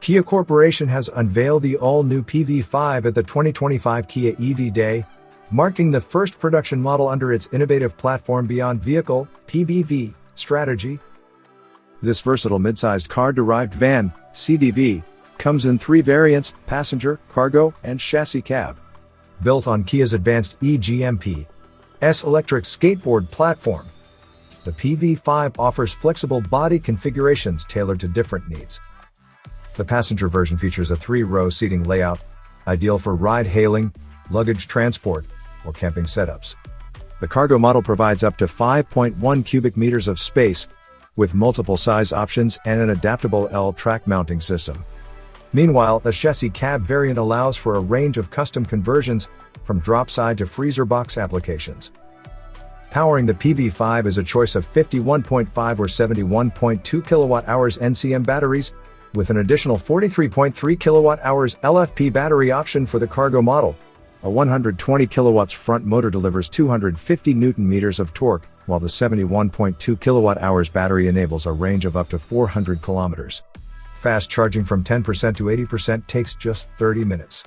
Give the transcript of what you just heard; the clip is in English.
Kia Corporation has unveiled the all-new PV5 at the 2025 Kia EV Day, marking the first production model under its innovative platform beyond vehicle (PBV) strategy. This versatile mid-sized car-derived van, CDV, comes in 3 variants: passenger, cargo, and chassis cab. Built on Kia's advanced E-GMP.S electric skateboard platform, the PV5 offers flexible body configurations tailored to different needs. The passenger version features a 3-row seating layout, ideal for ride-hailing, luggage transport, or camping setups. The cargo model provides up to 5.1 cubic meters of space, with multiple size options and an adaptable L-track mounting system. Meanwhile, the chassis cab variant allows for a range of custom conversions, from drop-side to freezer box applications. Powering the PV5 is a choice of 51.5 or 71.2 kWh NCM batteries, with an additional 43.3 kWh LFP battery option for the cargo model. A 120 kW front motor delivers 250 Nm of torque, while the 71.2 kWh battery enables a range of up to 400 km. Fast charging from 10% to 80% takes just 30 minutes.